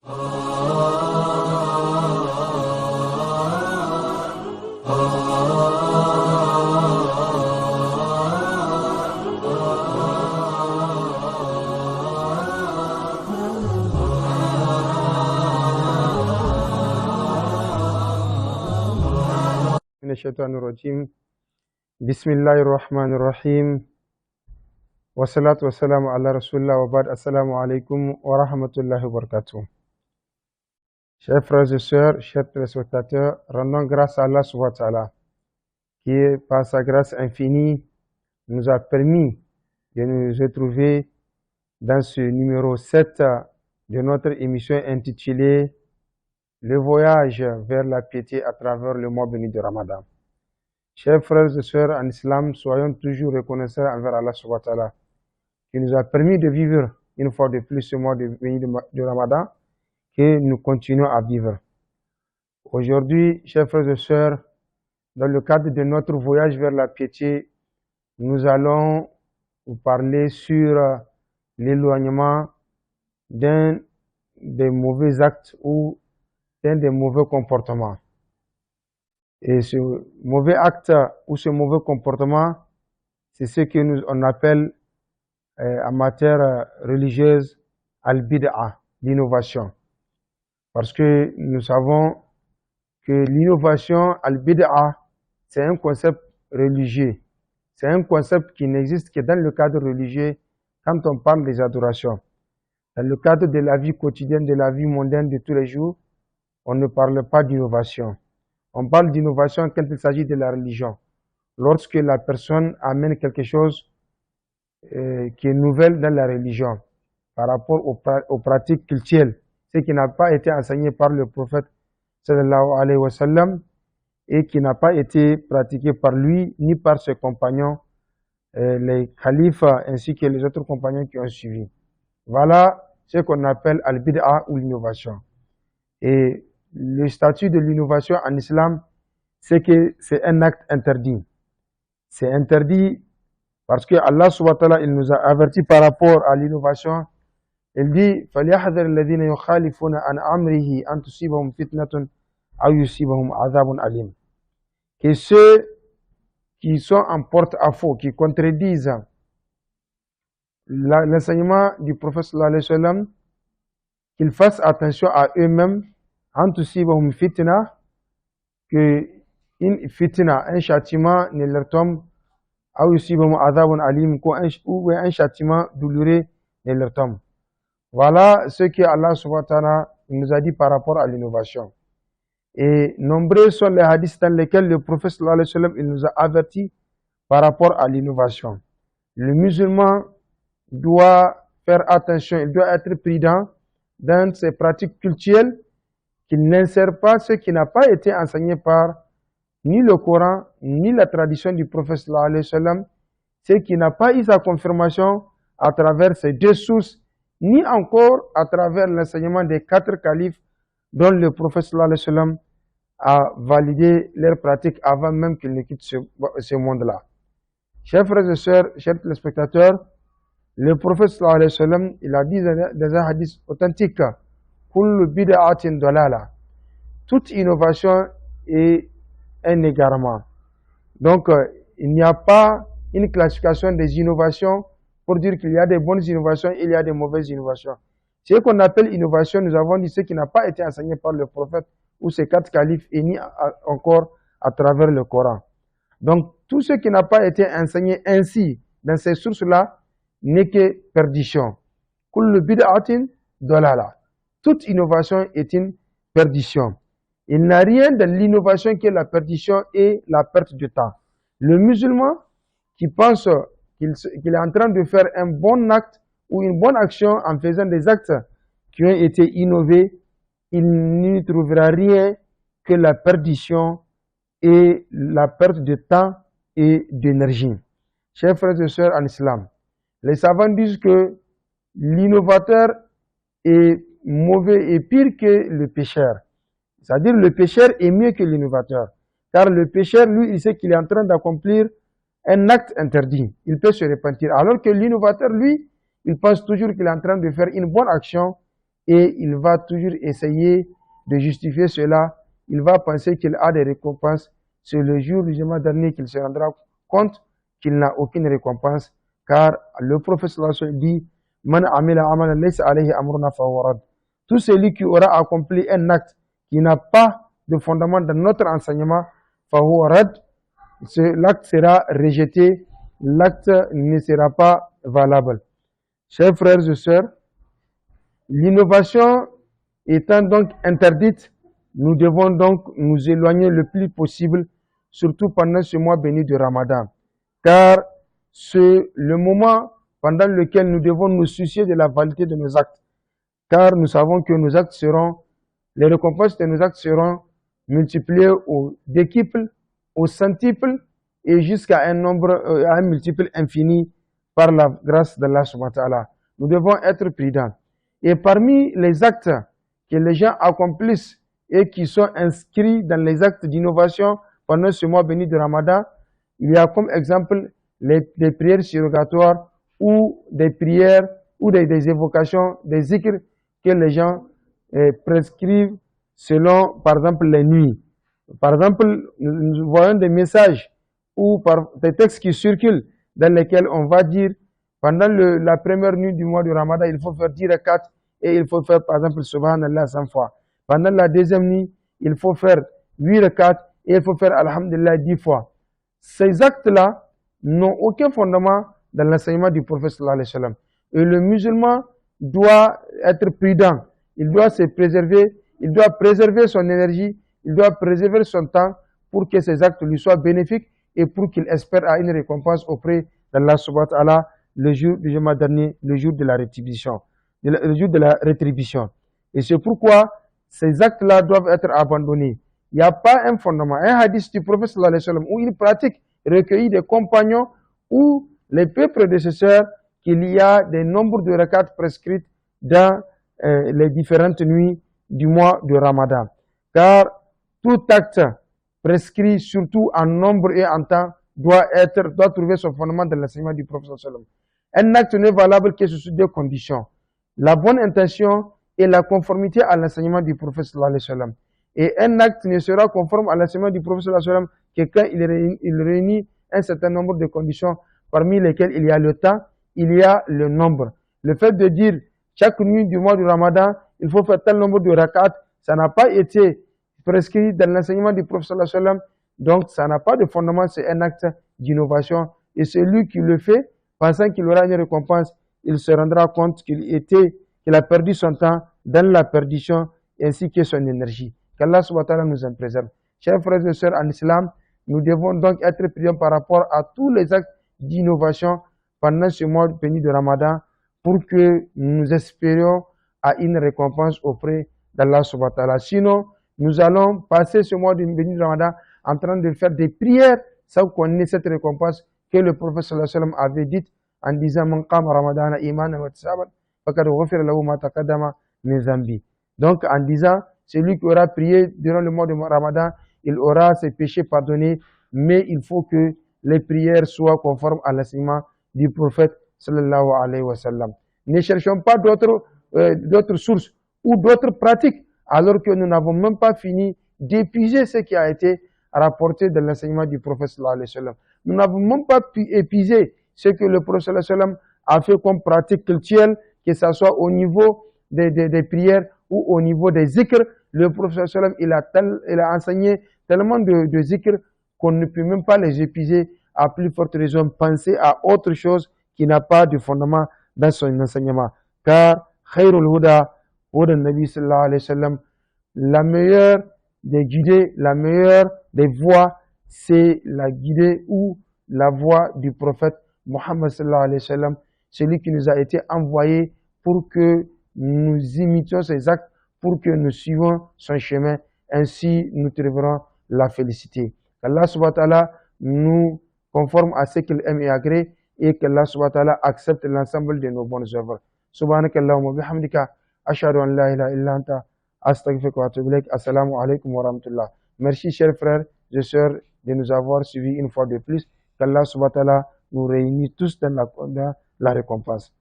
من الشيطان الرجيم بسم الله الرحمن الرحيم والصلاة والسلام على رسول الله وبعد السلام عليكم ورحمة الله وبركاته. Chers frères et sœurs, chers téléspectateurs, rendons grâce à Allah subhanahu wa ta'ala qui, par sa grâce infinie, nous a permis de nous retrouver dans ce numéro 7 de notre émission intitulée Le voyage vers la piété à travers le mois béni de Ramadan. Chers frères et sœurs en islam, soyons toujours reconnaissants envers Allah subhanahu wa ta'ala qui nous a permis de vivre une fois de plus ce mois béni de Ramadan que nous continuons à vivre. Aujourd'hui, chers frères et sœurs, dans le cadre de notre voyage vers la piété, nous allons vous parler sur l'éloignement d'un des mauvais actes ou d'un des mauvais comportements. Et ce mauvais acte ou ce mauvais comportement, c'est ce que on appelle en matière religieuse al-bid'a, l'innovation. Parce que nous savons que l'innovation al-bid'a, c'est un concept religieux. C'est un concept qui n'existe que dans le cadre religieux quand on parle des adorations. Dans le cadre de la vie quotidienne, de la vie mondaine de tous les jours, on ne parle pas d'innovation. On parle d'innovation quand il s'agit de la religion. Lorsque la personne amène quelque chose qui est nouvelle dans la religion par rapport aux pratiques culturelles, ce qui n'a pas été enseigné par le prophète sallallahu alayhi wa sallam et qui n'a pas été pratiqué par lui ni par ses compagnons, les califes ainsi que les autres compagnons qui ont suivi. Voilà ce qu'on appelle al-bid'a ou l'innovation. Et le statut de l'innovation en islam, c'est que c'est un acte interdit. C'est interdit parce que Allah subhanahu wa ta'ala, il nous a averti par rapport à l'innovation. Il dit فَلْيَحْذَرِ الَّذِينَ يُخَالِفُونَ عَنْ أَمْرِهِ أَنْ تُصِيبَهُمْ فِتْنَةٌ أَوْ يُصِيبَهُمْ عَذَابٌ أَلِيمٌ. Que ceux qui sont en porte-à-faux, qui contredisent l'enseignement du prophète sallallahu alayhi wa sallam, qu'ils fassent attention à eux-mêmes, أَنْ تُصِيبَهُمْ fitna, que une fitna, un châtiment ne leur tombe, أَوْ يُصِيبَهُمْ عَذَابٌ أَلِيمٌ, ou un châtiment douloureux ne leur tombe. Voilà ce que Allah subhanahu wa ta'ala nous a dit par rapport à l'innovation. Et nombreux sont les hadiths dans lesquels le prophète sallallahu alayhi wa sallam, il nous a avertis par rapport à l'innovation. Le musulman doit faire attention, il doit être prudent dans ses pratiques culturelles, qu'il n'insère pas ce qui n'a pas été enseigné par ni le Coran, ni la tradition du prophète sallallahu alayhi wa sallam, ce qui n'a pas eu sa confirmation à travers ces deux sources, ni encore à travers l'enseignement des 4 califes dont le prophète sallallahu alayhi wa sallam a validé leurs pratiques avant même qu'ils ne quittent ce monde-là. Chers frères et sœurs, chers téléspectateurs, le prophète sallallahu alayhi wa sallam, il a dit dans un hadith authentique, Kullu bid'atin dalala. Toute innovation est un égarement. Donc, il n'y a pas une classification des innovations pour dire qu'il y a des bonnes innovations et il y a des mauvaises innovations. Ce qu'on appelle innovation, nous avons dit ce qui n'a pas été enseigné par le prophète ou ses 4 califes et ni encore à travers le Coran. Donc, tout ce qui n'a pas été enseigné ainsi dans ces sources-là n'est que perdition. Kullu bid'atin dalala. Toute innovation est une perdition. Il n'y a rien de l'innovation qui est la perdition et la perte de temps. Le musulman qui pense qu'il est en train de faire un bon acte ou une bonne action en faisant des actes qui ont été innovés, il n'y trouvera rien que la perdition et la perte de temps et d'énergie. Chers frères et sœurs en islam, les savants disent que l'innovateur est mauvais et pire que le pécheur. C'est-à-dire le pécheur est mieux que l'innovateur. Car le pécheur, lui, il sait qu'il est en train d'accomplir un acte interdit. Il peut se repentir. Alors que l'innovateur, lui, il pense toujours qu'il est en train de faire une bonne action et il va toujours essayer de justifier cela. Il va penser qu'il a des récompenses. C'est le jour du jugement dernier qu'il se rendra compte qu'il n'a aucune récompense, car le prophète dit Man amila amalan laysa alayhi amruna fahuwa rad. Tout celui qui aura accompli un acte qui n'a pas de fondement dans notre enseignement, fahuwa rad, l'acte sera rejeté, l'acte ne sera pas valable. Chers frères et sœurs, l'innovation étant donc interdite, nous devons donc nous éloigner le plus possible, surtout pendant ce mois béni de Ramadan. Car c'est le moment pendant lequel nous devons nous soucier de la validité de nos actes. Car nous savons que nos actes seront, les récompenses de nos actes seront multipliées au décuple, au centuple et jusqu'à un nombre, à un multiple infini par la grâce d'Allah subhanahu wa ta'ala. Nous devons être prudents. Et parmi les actes que les gens accomplissent et qui sont inscrits dans les actes d'innovation pendant ce mois béni de Ramadan, il y a comme exemple les prières surrogatoires ou des prières ou des évocations, des zikrs que les gens prescrivent selon, par exemple, les nuits. Par exemple, nous voyons des messages ou des textes qui circulent dans lesquels on va dire pendant la première nuit du mois de Ramadan, il faut faire 10 rakats et il faut faire par exemple Subhanallah 100 fois. Pendant la deuxième nuit, il faut faire 8 rakats et il faut faire Alhamdulillah 10 fois. Ces actes-là n'ont aucun fondement dans l'enseignement du prophète sallallahu alayhi wa sallam. Et le musulman doit être prudent, il doit se préserver, il doit préserver son énergie, il doit préserver son temps pour que ces actes lui soient bénéfiques et pour qu'il espère à une récompense auprès d'Allah subhanahu wa ta'ala le jour du jugement dernier, le jour de la rétribution. Le jour de la rétribution. Et c'est pourquoi ces actes-là doivent être abandonnés. Il n'y a pas un fondement. Un hadith du prophète sallallahu alayhi wa sallam où il pratique recueilli des compagnons ou les peu prédécesseurs qu'il y a des nombres de rakats prescrites dans les différentes nuits du mois de Ramadan. Car tout acte prescrit, surtout en nombre et en temps, doit trouver son fondement dans l'enseignement du prophète sallallahu alayhi wa sallam. Un acte n'est valable que sous deux conditions. La bonne intention et la conformité à l'enseignement du prophète sallallahu alayhi wa sallam. Et un acte ne sera conforme à l'enseignement du prophète sallallahu alayhi wa sallam que quand il réunit un certain nombre de conditions, parmi lesquelles il y a le temps, il y a le nombre. Le fait de dire chaque nuit du mois du Ramadan, il faut faire tel nombre de rakats, ça n'a pas été prescrit dans l'enseignement du prophète sallallahu alayhi wa sallam, donc ça n'a pas de fondement, c'est un acte d'innovation. Et celui qui le fait, pensant qu'il aura une récompense, il se rendra compte qu'il a perdu son temps dans la perdition ainsi que son énergie. Qu'Allah subhanahu wa ta'ala nous en préserve. Chers frères et sœurs en islam, nous devons donc être prudents par rapport à tous les actes d'innovation pendant ce mois béni de Ramadan pour que nous espérions à une récompense auprès d'Allah subhanahu wa ta'ala. Sinon, nous allons passer ce mois béni de Ramadan en train de faire des prières sans qu'on ait cette récompense que le prophète sallallahu alayhi wa sallam avait dite en disant Man qama ramadana imanan wa ihtisaban faqad ghufira lahu ma taqaddama min zambi. Donc en disant celui qui aura prié durant le mois de Ramadan, il aura ses péchés pardonnés, mais il faut que les prières soient conformes à l'enseignement du prophète sallallahu alayhi wa sallam. Ne cherchons pas d'autres sources ou d'autres pratiques alors que nous n'avons même pas fini d'épuiser ce qui a été rapporté de l'enseignement du prophète sallallahu alayhi wa sallam. Nous n'avons même pas pu épuiser ce que le prophète sallallahu alayhi wa sallam a fait comme pratique culturelle, que ce soit au niveau des prières ou au niveau des zikrs. Le prophète sallallahu alayhi wa sallam, il a enseigné tellement de zikrs qu'on ne peut même pas les épuiser. À plus forte raison, penser à autre chose qui n'a pas de fondement dans son enseignement. Car khairul huda huda nabi sallallahu alayhi wa sallam, la meilleure des guidées, la meilleure des voies, c'est la guidée ou la voie du prophète Muhammad sallallahu alayhi wa sallam, celui qui nous a été envoyé pour que nous imitions ses actes, pour que nous suivions son chemin, ainsi nous trouverons la félicité. Qu'Allah subhanahu wa ta'ala nous conforme à ce qu'il aime et agrée, et qu'Allah subhanahu wa ta'ala accepte l'ensemble de nos bonnes œuvres. Subhanakallahumma bihamdika, ashhadu an la ilaha illa anta, astaghfiruka wa atubu ilaik. Assalamu alaikum wa rahmatullah. Merci chers frères et sœurs de nous avoir suivis une fois de plus. Qu'Allah subhanahu wa ta'ala nous réunit tous dans la récompense.